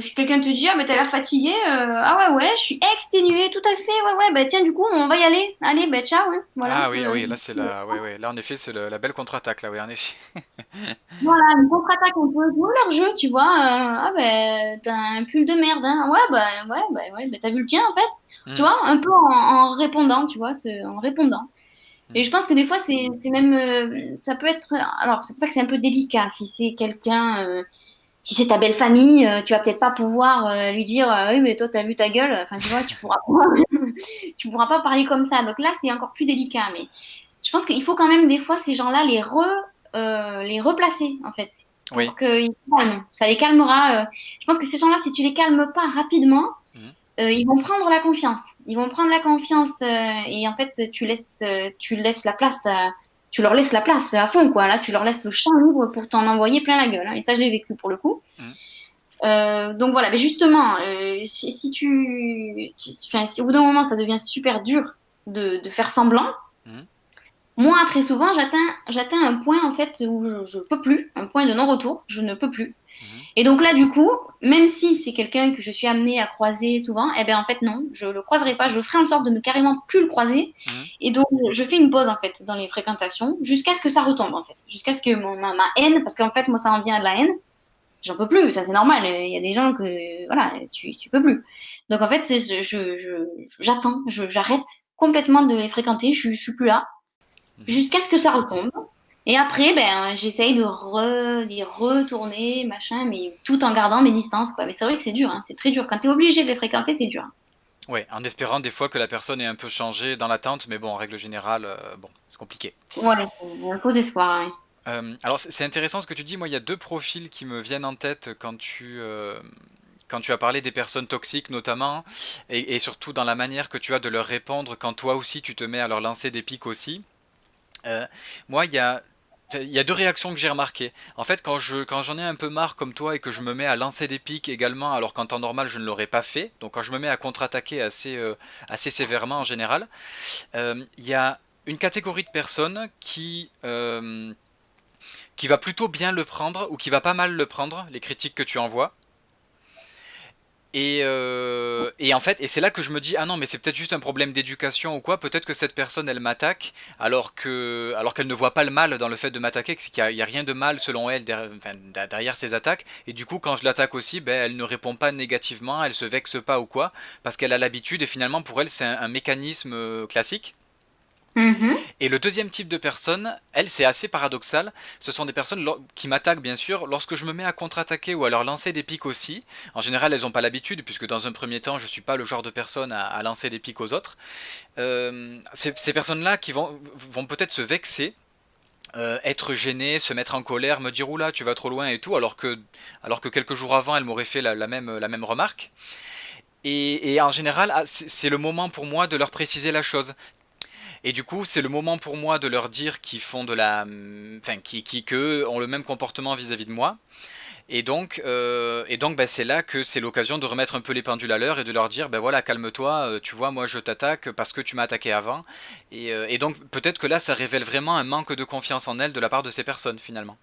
si quelqu'un te dit, ah, bah, t'as l'air fatigué, ah ouais, ouais, je suis exténuée, tout à fait, ouais, ouais, bah tiens, du coup, on va y aller. Allez, bah ciao, hein, voilà. Ah oui, ah oui, là c'est la, ouais, ouais. Là en effet c'est la belle contre-attaque là, oui, en effet. Voilà, une contre-attaque, on peut jouer leur jeu, tu vois. Ah, bah, t'as un pull de merde, hein. Ouais, bah, t'as vu le tien, en fait. Tu Mhm. vois, un peu en répondant, tu vois, en répondant. Et Mhm. je pense que des fois, c'est même, ça peut être, alors, c'est pour ça que c'est un peu délicat. Si c'est quelqu'un, si c'est ta belle famille, tu vas peut-être pas pouvoir lui dire oui mais toi t'as vu ta gueule, enfin tu vois tu pourras pas parler comme ça. Donc là c'est encore plus délicat. Mais je pense qu'il faut quand même des fois ces gens-là les replacer en fait Oui. pour qu'ils se calment. Ça les calmera. Je pense que ces gens-là si tu les calmes pas rapidement, Mhm. ils vont prendre la confiance. Ils vont prendre la confiance et en fait tu laisses la place. Tu leur laisses la place à fond, quoi. Là, tu leur laisses le champ libre pour t'en envoyer plein la gueule, hein. Et ça, je l'ai vécu pour le coup. Mhm. Donc voilà, mais justement, enfin, si au bout d'un moment ça devient super dur de faire semblant, Mhm. moi très souvent j'atteins un point en fait où je peux plus, un point de non-retour, je ne peux plus. Mhm. Et donc là du coup, même si c'est quelqu'un que je suis amenée à croiser souvent, eh ben en fait non, je le croiserai pas, je ferai en sorte de ne carrément plus le croiser. Mhm. Et donc je fais une pause en fait dans les fréquentations jusqu'à ce que ça retombe en fait, jusqu'à ce que ma haine, parce qu'en fait moi ça en vient à de la haine. J'en peux plus. Enfin, c'est normal. Il y a des gens que, voilà, tu peux plus. Donc, en fait, j'attends, j'arrête complètement de les fréquenter. Je suis plus là Mhm. jusqu'à ce que ça retombe. Et après, ben, j'essaye d'y retourner, machin, mais tout en gardant mes distances, quoi. Mais c'est vrai que c'est dur, hein, c'est très dur. Quand t'es obligé de les fréquenter, c'est dur. Ouais, en espérant des fois que la personne ait un peu changé dans l'attente, mais bon, en règle générale, bon, c'est compliqué. Ouais, c'est un faux espoir, ouais. Alors c'est intéressant ce que tu dis. Moi, il y a deux profils qui me viennent en tête quand tu as parlé des personnes toxiques notamment, et surtout dans la manière que tu as de leur répondre quand toi aussi tu te mets à leur lancer des pics aussi. Euh, Moi, il y a deux réactions que j'ai remarquées. En fait, quand j'en ai un peu marre comme toi et que je me mets à lancer des pics également, alors qu'en temps normal je ne l'aurais pas fait, donc quand je me mets à contre-attaquer assez sévèrement en général, il y a une catégorie de personnes qui va plutôt bien le prendre ou qui va pas mal le prendre, les critiques que tu envoies. Et en fait, et c'est là que je me dis, ah non, mais c'est peut-être juste un problème d'éducation ou quoi, peut-être que cette personne, elle m'attaque, alors qu'elle ne voit pas le mal dans le fait de m'attaquer, qu'il y a rien de mal selon elle derrière ses attaques, et du coup, quand je l'attaque aussi, ben, elle ne répond pas négativement, elle se vexe pas ou quoi, parce qu'elle a l'habitude, et finalement, pour elle, c'est un mécanisme classique. Mhm. Et le deuxième type de personne, elle, c'est assez paradoxal. Ce sont des personnes qui m'attaquent, bien sûr, lorsque je me mets à contre-attaquer ou à leur lancer des pics aussi. En général, elles n'ont pas l'habitude, puisque dans un premier temps, je suis pas le genre de personne à lancer des pics aux autres. Ces personnes-là qui vont peut-être se vexer, être gênées, se mettre en colère, me dire oula, tu vas trop loin et tout, alors que quelques jours avant, elles m'auraient fait la même remarque. Et en général, c'est le moment pour moi de leur préciser la chose. Et du coup, c'est le moment pour moi de leur dire qu'ils font de la, enfin, que ont le même comportement vis-à-vis de moi. Bah, c'est là que c'est l'occasion de remettre un peu les pendules à l'heure et de leur dire, ben voilà, calme-toi, tu vois, moi je t'attaque parce que tu m'as attaqué avant. Et donc peut-être que là, ça révèle vraiment un manque de confiance en elles de la part de ces personnes finalement.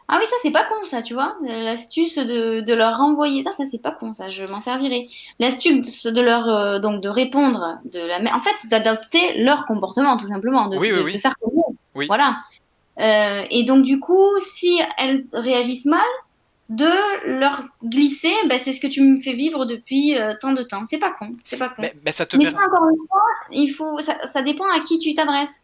Ah oui, ça c'est pas con ça, tu vois. L'astuce de leur renvoyer ça c'est pas con ça, je m'en servirai. L'astuce de leur donc de répondre en fait d'adopter leur comportement tout simplement, Oui, oui, de oui, faire comme eux. oui. Voilà. Et donc du coup, si elles réagissent mal, de leur glisser, ben, c'est ce que tu me fais vivre depuis tant de temps. C'est pas con, c'est pas con. Mais ça te Mais ça permet. encore une fois, ça dépend à qui tu t'adresses.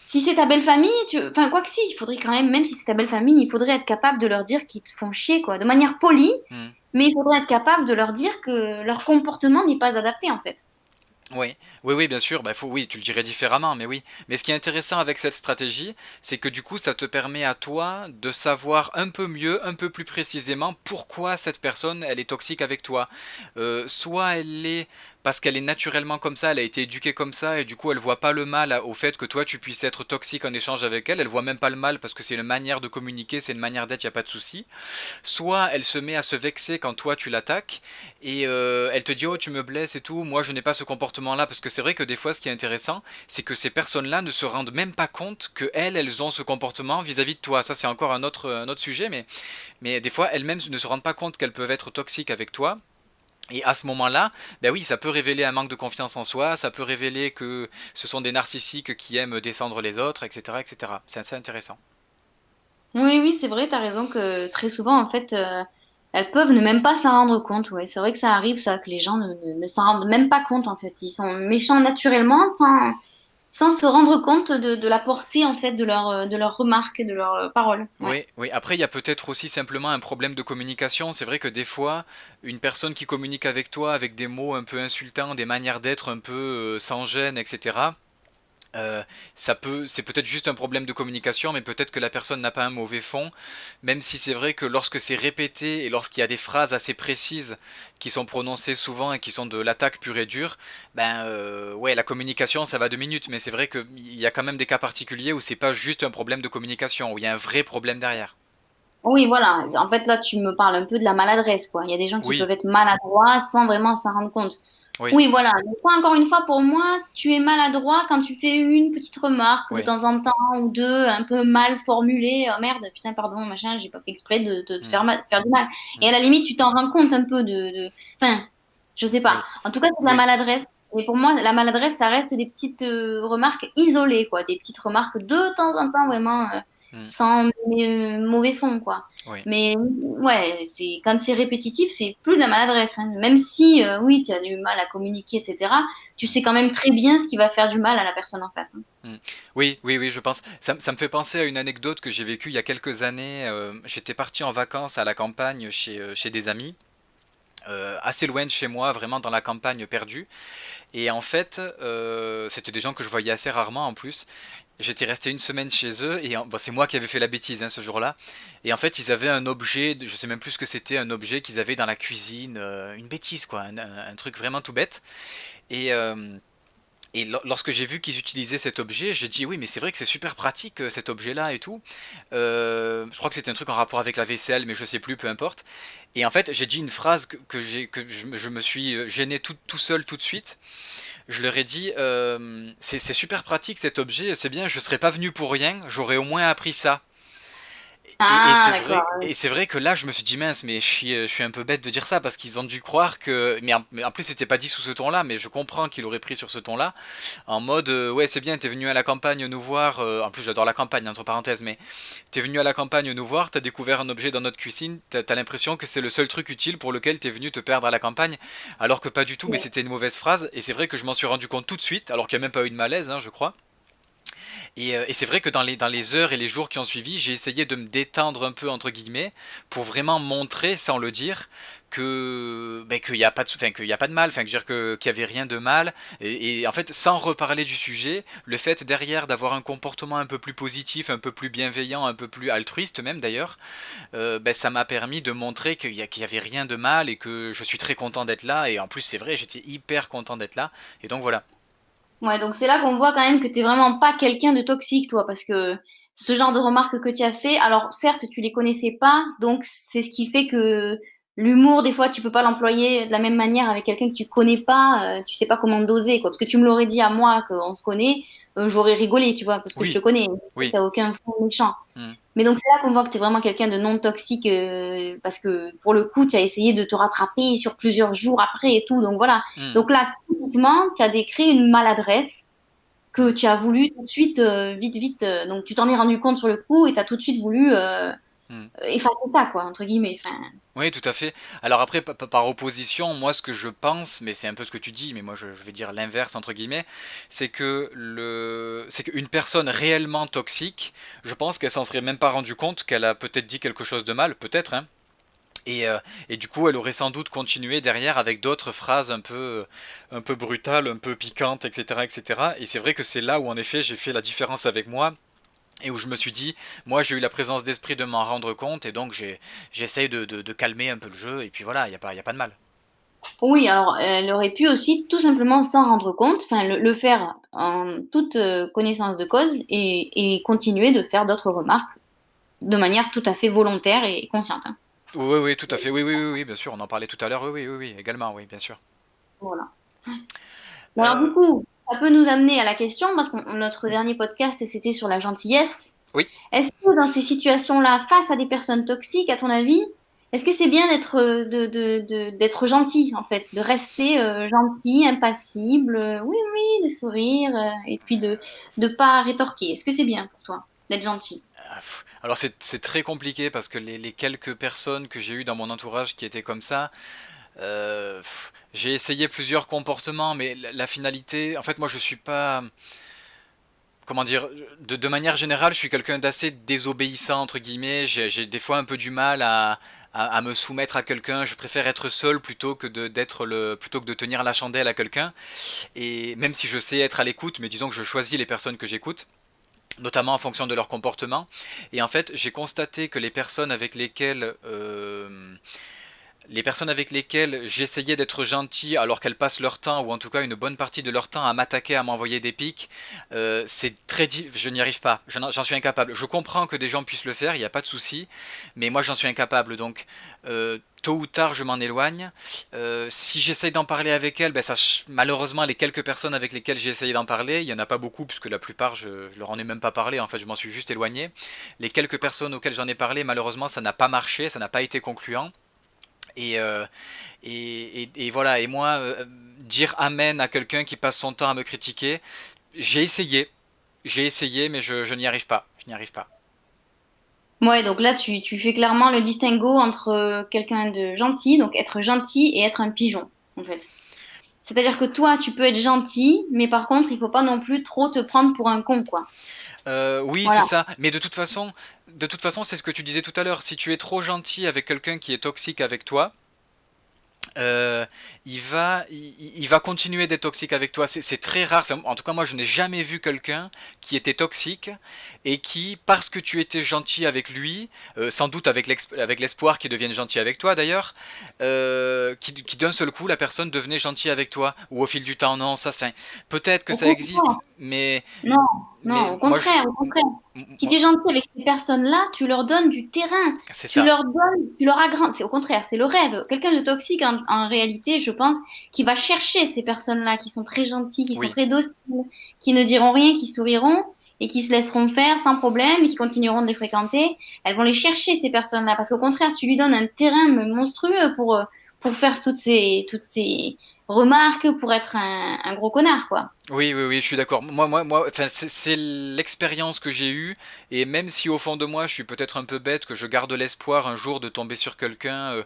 Si c'est ta belle famille, enfin, quoi que si, il faudrait quand même, même si c'est ta belle famille, il faudrait être capable de leur dire qu'ils te font chier, quoi, de manière polie, Hmm. mais il faudrait être capable de leur dire que leur comportement n'est pas adapté, en fait. Oui, oui, oui, bien sûr. Bah, oui, tu le dirais différemment, mais oui. Mais ce qui est intéressant avec cette stratégie, c'est que du coup, ça te permet à toi de savoir un peu mieux, un peu plus précisément pourquoi cette personne, elle est toxique avec toi. Soit elle l'est parce qu'elle est naturellement comme ça, elle a été éduquée comme ça, et du coup, elle voit pas le mal au fait que toi, tu puisses être toxique en échange avec elle. Elle voit même pas le mal parce que c'est une manière de communiquer, c'est une manière d'être, y a pas de souci. Soit elle se met à se vexer quand toi tu l'attaques et elle te dit oh tu me blesses et tout, moi je n'ai pas ce comportement là parce que c'est vrai que des fois ce qui est intéressant c'est que ces personnes là ne se rendent même pas compte que elles ont ce comportement vis-à-vis de toi. Ça c'est encore un autre sujet mais des fois elles-mêmes ne se rendent pas compte qu'elles peuvent être toxiques avec toi. Et à ce moment-là, ben oui, ça peut révéler un manque de confiance en soi, ça peut révéler que ce sont des narcissiques qui aiment descendre les autres, etc., etc. C'est assez intéressant. Oui, oui, c'est vrai, t'as raison que très souvent, en fait, elles peuvent ne même pas s'en rendre compte. Ouais, c'est vrai que ça arrive, ça, que les gens ne s'en rendent même pas compte, en fait. Ils sont méchants naturellement sans se rendre compte de la portée, en fait, de leurs remarques, de leurs paroles. Ouais. Oui, oui. Après, il y a peut-être aussi simplement un problème de communication. C'est vrai que des fois, une personne qui communique avec toi avec des mots un peu insultants, des manières d'être un peu sans gêne, etc. C'est peut-être juste un problème de communication, mais peut-être que la personne n'a pas un mauvais fond, même si c'est vrai que lorsque c'est répété et lorsqu'il y a des phrases assez précises qui sont prononcées souvent et qui sont de l'attaque pure et dure, ouais, la communication ça va 2 minutes, mais c'est vrai qu'il y a quand même des cas particuliers où c'est pas juste un problème de communication, où il y a un vrai problème derrière. Oui, voilà. En fait, là, tu me parles un peu de la maladresse, quoi. Il y a des gens qui Oui, peuvent être maladroits sans vraiment s'en rendre compte. oui, Oui, voilà. Donc, encore une fois, pour moi, tu es maladroit quand tu fais une petite remarque de oui. temps en temps ou deux, un peu mal formulée. Oh merde, putain, pardon, machin, j'ai pas fait exprès de te Hmm, faire du mal. Et hmm. à la limite, tu t'en rends compte un peu Enfin, je sais pas. Oui, En tout cas, c'est de la oui. maladresse. Et pour moi, la maladresse, ça reste des petites remarques isolées, quoi. Des petites remarques de temps en temps, vraiment, Hmm, sans mauvais fond, quoi. oui. Mais ouais, c'est quand c'est répétitif, c'est plus de la maladresse, hein. Même si oui, tu as du mal à communiquer, etc. Tu Hmm, sais quand même très bien ce qui va faire du mal à la personne en face, hein. hmm. Oui, oui, oui, je pense. Ça me fait penser à une anecdote que j'ai vécue il y a quelques années. J'étais parti en vacances à la campagne chez des amis, assez loin de chez moi, vraiment dans la campagne perdue. Et en fait, c'était des gens que je voyais assez rarement en plus. J'étais resté une semaine chez eux et bon, c'est moi qui avais fait la bêtise hein, ce jour-là. Et en fait, ils avaient un objet, je sais même plus ce que c'était, un objet qu'ils avaient dans la cuisine, une bêtise quoi, un truc vraiment tout bête. Et, euh, lorsque j'ai vu qu'ils utilisaient cet objet, j'ai dit oui, mais c'est vrai que c'est super pratique cet objet-là et tout. Je crois que c'était un truc en rapport avec la vaisselle, mais je sais plus, peu importe. Et en fait, j'ai dit une phrase je me suis gêné tout seul tout de suite. Je leur ai dit c'est super pratique cet objet, c'est bien, je serais pas venu pour rien, j'aurais au moins appris ça. Ah, d'accord. Et c'est vrai que là, je me suis dit mince, mais je suis un peu bête de dire ça parce qu'ils ont dû croire que. Mais en plus, c'était pas dit sous ce ton-là, mais je comprends qu'il aurait pris sur ce ton-là, en mode ouais, c'est bien, t'es venu à la campagne nous voir. En plus, j'adore la campagne, entre parenthèses, mais t'es venu à la campagne nous voir, t'as découvert un objet dans notre cuisine, t'as l'impression que c'est le seul truc utile pour lequel t'es venu te perdre à la campagne, alors que pas du tout, mais Ouais. c'était une mauvaise phrase, et c'est vrai que je m'en suis rendu compte tout de suite, alors qu'il n'y a même pas eu de malaise, hein, je crois. Et c'est vrai que dans les heures et les jours qui ont suivi, j'ai essayé de me détendre un peu, entre guillemets, pour vraiment montrer, sans le dire, qu'il n'y a pas de, enfin, qu'il y a pas de mal, enfin, que je veux dire qu'il y avait rien de mal. Et en fait, sans reparler du sujet, le fait derrière d'avoir un comportement un peu plus positif, un peu plus bienveillant, un peu plus altruiste même d'ailleurs, ça m'a permis de montrer qu'il y avait rien de mal et que je suis très content d'être là. Et en plus, c'est vrai, j'étais hyper content d'être là. Et donc voilà. Ouais, donc c'est là qu'on voit quand même que t'es vraiment pas quelqu'un de toxique, toi, parce que ce genre de remarques que tu as fait, alors certes, tu les connaissais pas, donc c'est ce qui fait que l'humour, des fois, tu peux pas l'employer de la même manière avec quelqu'un que tu connais pas, tu sais pas comment doser, quoi. Parce que tu me l'aurais dit à moi, qu'on se connaît, j'aurais rigolé, tu vois, parce que je te Oui, connais, oui. t'as aucun fond méchant. Hmm, Mais donc c'est là qu'on voit que tu es vraiment quelqu'un de non toxique parce que pour le coup, tu as essayé de te rattraper sur plusieurs jours après et tout. Donc voilà. hmm, Donc là, typiquement, tu as décrit une maladresse que hmm, tu as voulu tout de suite, vite, vite. Donc tu t'en es rendu compte sur le coup et tu as tout de suite voulu hmm. effacer ça, quoi, entre guillemets. Enfin, Oui, tout à fait. Alors après, par opposition, moi ce que je pense, mais c'est un peu ce que tu dis, mais moi je vais dire l'inverse entre guillemets, c'est qu'une personne réellement toxique, je pense qu'elle s'en serait même pas rendue compte qu'elle a peut-être dit quelque chose de mal, peut-être, hein. Et du coup, elle aurait sans doute continué derrière avec d'autres phrases un peu brutales, un peu piquantes, etc., etc. Et cetera. Et c'est vrai que c'est là où en effet j'ai fait la différence avec moi et où je me suis dit, moi j'ai eu la présence d'esprit de m'en rendre compte et donc j'essaye de calmer un peu le jeu et puis voilà, y a pas de mal. oui, alors elle aurait pu aussi tout simplement s'en rendre compte, enfin le faire en toute connaissance de cause et continuer de faire d'autres remarques de manière tout à fait volontaire et consciente, hein. Oui, oui, tout à fait. Oui, oui, oui, oui, bien sûr, on en parlait tout à l'heure. Oui, oui, oui, oui, également, oui, bien sûr. Voilà. Mais alors du Euh, coup, ça peut nous amener à la question, parce que notre dernier podcast, c'était sur la gentillesse. oui. Est-ce que dans ces situations-là, face à des personnes toxiques, à ton avis, est-ce que c'est bien d'être d'être gentil, en fait, de rester gentil, impassible, oui, oui, de sourire, et puis de pas rétorquer. Est-ce que c'est bien pour toi d'être gentil? Alors c'est très compliqué parce que les quelques personnes que j'ai eues dans mon entourage qui étaient comme ça, j'ai essayé plusieurs comportements, mais la finalité, en fait, moi je suis pas, comment dire, de manière générale, je suis quelqu'un d'assez désobéissant entre guillemets. J'ai des fois un peu du mal à me soumettre à quelqu'un. Je préfère être seul plutôt que de tenir la chandelle à quelqu'un. Et même si je sais être à l'écoute, mais disons que je choisis les personnes que j'écoute, notamment en fonction de leur comportement. Et en fait, j'ai constaté que les personnes avec lesquelles j'essayais d'être gentil alors qu'elles passent leur temps, ou en tout cas une bonne partie de leur temps, à m'attaquer, à m'envoyer des pics, je n'y arrive pas, j'en suis incapable. Je comprends que des gens puissent le faire, il n'y a pas de souci, mais moi j'en suis incapable, donc tôt ou tard je m'en éloigne. Si j'essaye d'en parler avec elles, malheureusement les quelques personnes avec lesquelles j'ai essayé d'en parler, il n'y en a pas beaucoup, puisque la plupart je leur en ai même pas parlé, en fait je m'en suis juste éloigné. Les quelques personnes auxquelles j'en ai parlé, malheureusement ça n'a pas marché, ça n'a pas été concluant. Et, euh, et voilà, et moi, dire amen à quelqu'un qui passe son temps à me critiquer, j'ai essayé, mais je n'y arrive pas, je n'y arrive pas. Ouais, donc là, tu fais clairement le distinguo entre quelqu'un de gentil, donc être gentil, et être un pigeon, en fait. C'est-à-dire que toi, tu peux être gentil, mais par contre, il faut pas non plus trop te prendre pour un con, quoi. Oui, c'est Voilà. ça, mais de toute façon, c'est ce que tu disais tout à l'heure, si tu es trop gentil avec quelqu'un qui est toxique avec toi, euh, il va continuer d'être toxique avec toi. C'est très rare. Enfin, en tout cas, moi, je n'ai jamais vu quelqu'un qui était toxique et qui, parce que tu étais gentil avec lui, sans doute avec l'espoir qu'il devienne gentil avec toi d'ailleurs, qui d'un seul coup, la personne devenait gentille avec toi. Ou au fil du temps, non, ça, enfin, peut-être que Au ça contraire. existe, mais, Non, mais non, au moi, je, contraire, au contraire. Si tu moi, es gentil avec ces personnes-là, tu leur donnes du terrain, c'est tu ça. leur donnes, tu leur agrandis. C'est au contraire, c'est le rêve. Quelqu'un de toxique, en réalité, je pense, qui va chercher ces personnes-là, qui sont très gentilles, qui sont Oui. très dociles, qui ne diront rien, qui souriront et qui se laisseront faire sans problème et qui continueront de les fréquenter. Elles vont les chercher, ces personnes-là, parce qu'au contraire, tu lui donnes un terrain monstrueux pour faire toutes ces remarques, pour être un gros connard, quoi. Oui, oui, oui, je suis d'accord. Enfin, c'est l'expérience que j'ai eue, et même si au fond de moi, je suis peut-être un peu bête, que je garde l'espoir un jour de tomber sur quelqu'un,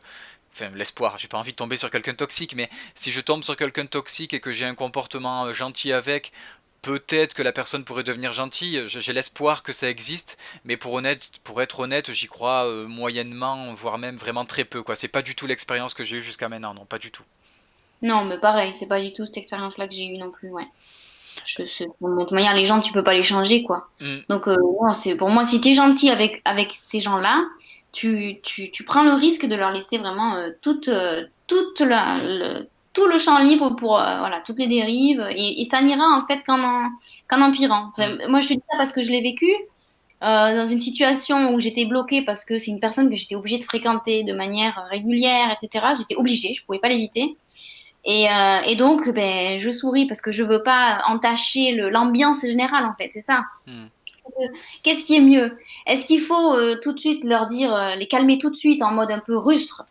enfin, l'espoir, j'ai pas envie de tomber sur quelqu'un de toxique, mais si je tombe sur quelqu'un de toxique et que j'ai un comportement gentil avec, peut-être que la personne pourrait devenir gentille. J'ai l'espoir que ça existe, mais pour être honnête, j'y crois moyennement, voire même vraiment très peu, quoi. C'est pas du tout l'expérience que j'ai eue jusqu'à maintenant, non, pas du tout. Non, mais pareil, c'est pas du tout cette expérience-là que j'ai eue non plus, ouais. Bon, de toute manière, les gens, tu peux pas les changer, quoi. Hmm, Donc, non, c'est pour moi, si tu es gentil avec ces gens-là, tu prends le risque de leur laisser vraiment tout le champ libre pour voilà, toutes les dérives, et ça n'ira en fait qu'en empirant. Enfin, hmm, moi, je te dis ça parce que je l'ai vécu dans une situation où j'étais bloquée parce que c'est une personne que j'étais obligée de fréquenter de manière régulière, etc. J'étais obligée, je pouvais pas l'éviter. Et donc, ben, je souris parce que je veux pas entacher l'ambiance générale, en fait, c'est ça. hmm. Euh, Qu'est-ce qui est mieux? Est-ce qu'il faut tout de suite leur dire, les calmer tout de suite en mode un peu rustre?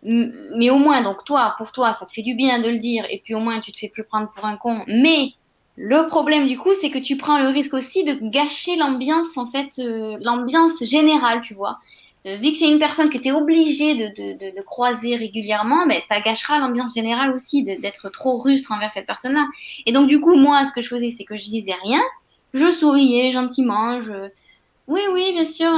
Mais au moins, donc toi, pour toi, ça te fait du bien de le dire, et puis au moins tu te fais plus prendre pour un con. Mais le problème du coup, c'est que tu prends le risque aussi de gâcher l'ambiance, en fait, l'ambiance générale, tu vois. Vu que c'est une personne que tu es obligé de croiser régulièrement, ben, ça gâchera l'ambiance générale aussi d'être trop rustre envers cette personne-là. Et donc du coup, moi, ce que je faisais, c'est que je disais rien, je souriais gentiment, oui, oui, bien sûr.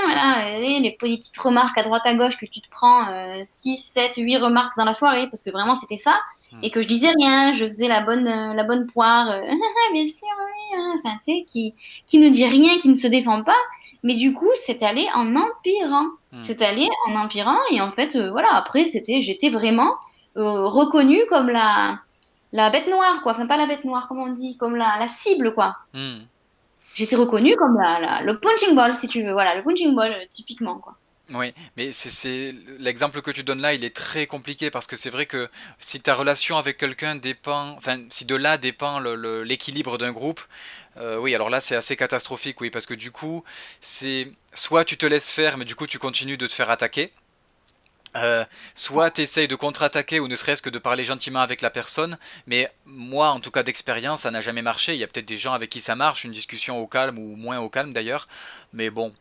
Voilà, et les petites remarques à droite à gauche que tu te prends 6, 7, 8 remarques dans la soirée, parce que vraiment c'était ça, Hmm. et que je disais rien, je faisais la bonne poire, bien sûr, oui, hein. Enfin, tu sais, qui ne dit rien, qui ne se défend pas, mais du coup, c'est allé en empirant. Hmm. C'est allé en empirant, et en fait, voilà, après, j'étais vraiment reconnue comme la bête noire, quoi. Enfin, pas la bête noire, comment on dit, comme la cible, quoi. Hmm. J'étais reconnue comme le punching ball, si tu veux. Voilà, le punching ball, typiquement, quoi. Oui, mais l'exemple que tu donnes là, il est très compliqué parce que c'est vrai que si ta relation avec quelqu'un dépend, enfin, si de là dépend l'équilibre d'un groupe, oui, alors là c'est assez catastrophique, oui, parce que du coup, c'est soit tu te laisses faire, mais du coup tu continues de te faire attaquer. Euh, Soit tu essayes de contre-attaquer ou ne serait-ce que de parler gentiment avec la personne, mais moi en tout cas d'expérience ça n'a jamais marché. Il y a peut-être des gens avec qui ça marche, une discussion au calme ou moins au calme d'ailleurs, mais bon,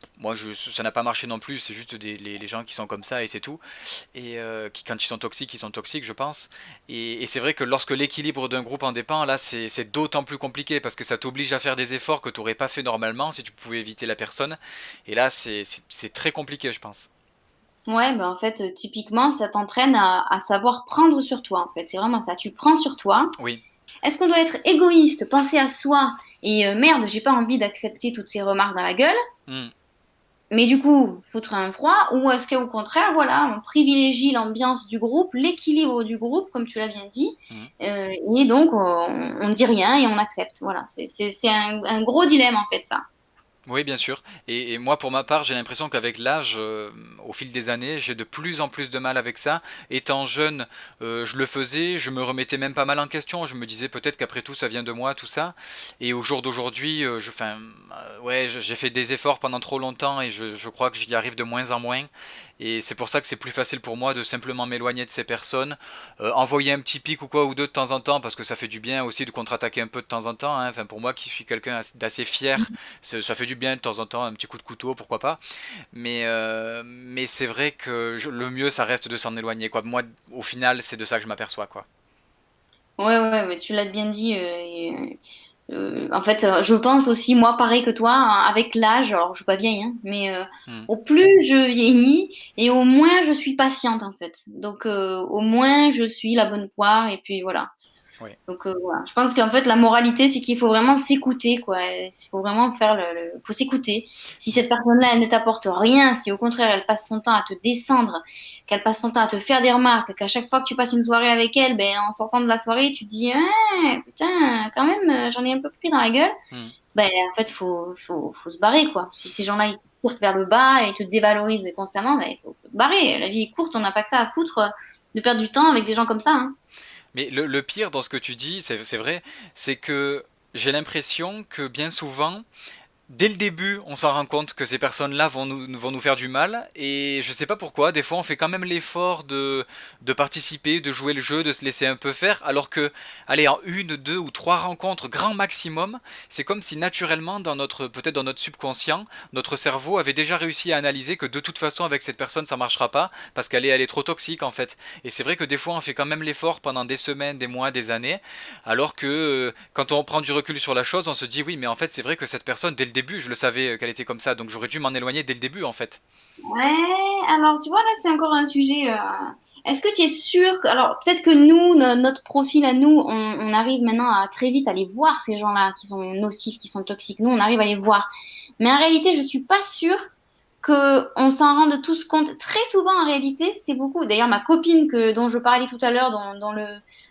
ça n'a pas marché non plus, c'est juste les gens qui sont comme ça et c'est tout. Et qui quand ils sont toxiques je pense. Et c'est vrai que lorsque l'équilibre d'un groupe en dépend, là c'est d'autant plus compliqué parce que ça t'oblige à faire des efforts que tu n'aurais pas fait normalement si tu pouvais éviter la personne. Et là c'est très compliqué je pense. Ouais, ben en fait, typiquement, ça t'entraîne à savoir prendre sur toi, en fait. C'est vraiment ça. Tu prends sur toi. Oui. Est-ce qu'on doit être égoïste, penser à soi et merde, j'ai pas envie d'accepter toutes ces remarques dans la gueule, Hmm. mais du coup, foutre un froid, ou est-ce qu'au contraire, voilà, on privilégie l'ambiance du groupe, l'équilibre du groupe, comme tu l'as bien dit, Hmm. et donc on dit rien et on accepte. Voilà, c'est un gros dilemme, en fait, ça. Oui, bien sûr. Et moi, pour ma part, j'ai l'impression qu'avec l'âge, au fil des années, j'ai de plus en plus de mal avec ça. Étant jeune, je le faisais, je me remettais même pas mal en question. Je me disais peut-être qu'après tout, ça vient de moi, tout ça. Et au jour d'aujourd'hui, ouais, j'ai fait des efforts pendant trop longtemps et je crois que j'y arrive de moins en moins. Et c'est pour ça que c'est plus facile pour moi de simplement m'éloigner de ces personnes, envoyer un petit pic ou quoi ou deux de temps en temps, parce que ça fait du bien aussi de contre-attaquer un peu de temps en temps, hein. Enfin, pour moi qui suis quelqu'un d'assez fier, ça fait du bien de temps en temps, un petit coup de couteau, pourquoi pas. Mais c'est vrai que le mieux, ça reste de s'en éloigner, quoi. Moi, au final, c'est de ça que je m'aperçois, quoi. Ouais, ouais, mais tu l'as bien dit. En fait, je pense aussi, moi, pareil que toi, hein, avec l'âge, alors je suis pas vieille, hein, mais Hmm. au plus je vieillis et au moins je suis patiente, en fait. Donc, au moins je suis la bonne poire et puis voilà. Oui. Donc voilà, je pense qu'en fait la moralité c'est qu'il faut vraiment s'écouter quoi. Il faut vraiment faire faut s'écouter. Si cette personne-là elle ne t'apporte rien, si au contraire elle passe son temps à te descendre, qu'elle passe son temps à te faire des remarques, qu'à chaque fois que tu passes une soirée avec elle, ben en sortant de la soirée tu te dis ah, putain quand même j'en ai un peu pris dans la gueule, Hmm. ben en fait faut se barrer quoi. Si ces gens-là ils courent vers le bas et te dévalorisent constamment, ben il faut te barrer. La vie est courte, on n'a pas que ça à foutre de perdre du temps avec des gens comme ça, hein. Mais le pire dans ce que tu dis, c'est vrai, c'est que j'ai l'impression que bien souvent, Dès le début, on s'en rend compte que ces personnes-là vont nous faire du mal, et je sais pas pourquoi, des fois on fait quand même l'effort de participer, de jouer le jeu, de se laisser un peu faire, alors que, allez, en une, deux ou trois rencontres, grand maximum, c'est comme si naturellement, peut-être dans notre subconscient, notre cerveau avait déjà réussi à analyser que de toute façon avec cette personne ça marchera pas, parce elle est trop toxique en fait. Et c'est vrai que des fois on fait quand même l'effort pendant des semaines, des mois, des années, alors que quand on prend du recul sur la chose, on se dit oui, mais en fait, c'est vrai que cette personne, dès le début, je le savais qu'elle était comme ça, donc j'aurais dû m'en éloigner dès le début, en fait. Ouais, alors tu vois, là, c'est encore un sujet. Est-ce que tu es sûr que... Alors, peut-être que nous, notre profil à nous, on arrive maintenant à très vite à les voir, ces gens-là qui sont nocifs, qui sont toxiques. Nous, on arrive à les voir. Mais en réalité, je suis pas sûre qu'on s'en rende tous compte. Très souvent, en réalité, c'est beaucoup. D'ailleurs, ma copine dont je parlais tout à l'heure,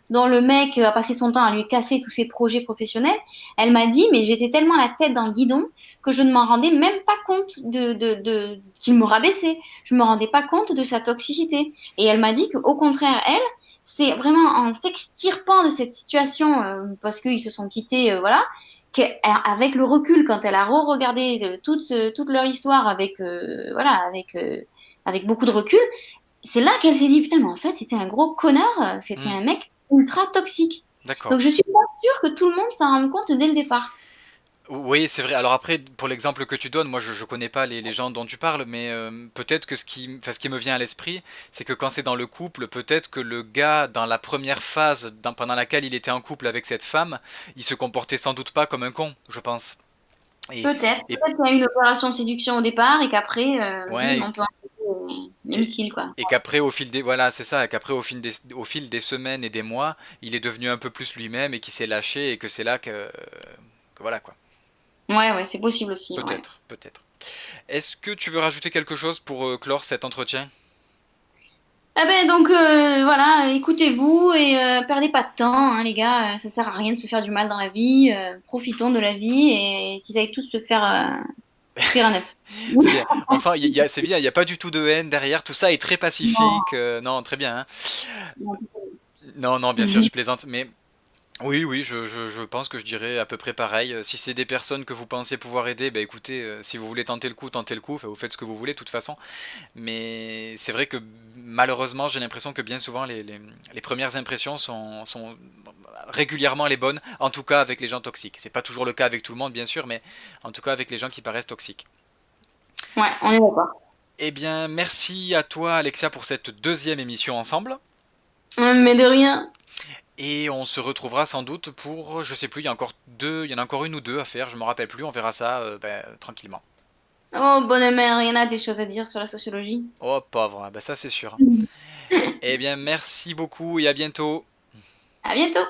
dont le mec a passé son temps à lui casser tous ses projets professionnels, elle m'a dit, mais j'étais tellement la tête dans le guidon que je ne m'en rendais même pas compte qu'il me rabaissait. Je me rendais pas compte de sa toxicité. Et elle m'a dit qu'au contraire, elle, c'est vraiment en s'extirpant de cette situation, parce qu'ils se sont quittés, voilà, qu'avec le recul, quand elle a re-regardé toute leur histoire avec, voilà, avec beaucoup de recul, c'est là qu'elle s'est dit, putain, mais en fait, c'était un gros connard, c'était Hmm, un mec ultra toxique. Donc, d'accord. je suis pas sûre que tout le monde s'en rende compte dès le départ. Oui, c'est vrai. Alors après, pour l'exemple que tu donnes, moi je connais pas les gens dont tu parles, mais peut-être que ce qui me vient à l'esprit, c'est que quand c'est dans le couple, peut-être que le gars, dans la première phase pendant laquelle il était en couple avec cette femme, il se comportait sans doute pas comme un con, je pense. Et, Peut-être. et Peut-être qu'il y a eu une opération de séduction au départ et qu'après, bim, ouais, on peut envoyer les et, missiles, quoi. et qu'après voilà, c'est ça, et qu'après au fil des semaines et des mois, il est devenu un peu plus lui-même et qu'il s'est lâché et que c'est là que voilà quoi. Ouais, ouais, c'est possible aussi, ouais. Peut-être, peut-être. Est-ce que tu veux rajouter quelque chose pour clore cet entretien? Eh ben donc voilà, écoutez-vous et perdez pas de temps, hein, les gars. Ça sert à rien de se faire du mal dans la vie. Profitons de la vie et qu'ils aillent tous se faire cuire à neuf. C'est bien. On sent, c'est bien, il n'y a pas du tout de haine derrière, tout ça est très Non. pacifique. Non, très bien, hein. Non. Non, non, bien sûr, je plaisante, mais oui, oui, je pense que je dirais à peu près pareil. Si c'est des personnes que vous pensez pouvoir aider, bah écoutez, si vous voulez tentez le coup, enfin, vous faites ce que vous voulez de toute façon. Mais c'est vrai que malheureusement, j'ai l'impression que bien souvent, les premières impressions sont régulièrement les bonnes, en tout cas avec les gens toxiques. C'est pas toujours le cas avec tout le monde, bien sûr, mais en tout cas avec les gens qui paraissent toxiques. Ouais, on est d'accord. Eh bien, merci à toi, Alexia, pour cette deuxième émission ensemble. Mais de rien. Et on se retrouvera sans doute pour, je sais plus, il y en a encore une ou deux à faire, je me rappelle plus, on verra ça tranquillement. Oh, bonne mère, il y en a des choses à dire sur la sociologie. Oh pauvre, ah, bah ça c'est sûr. Eh bien, merci beaucoup et à bientôt. À bientôt.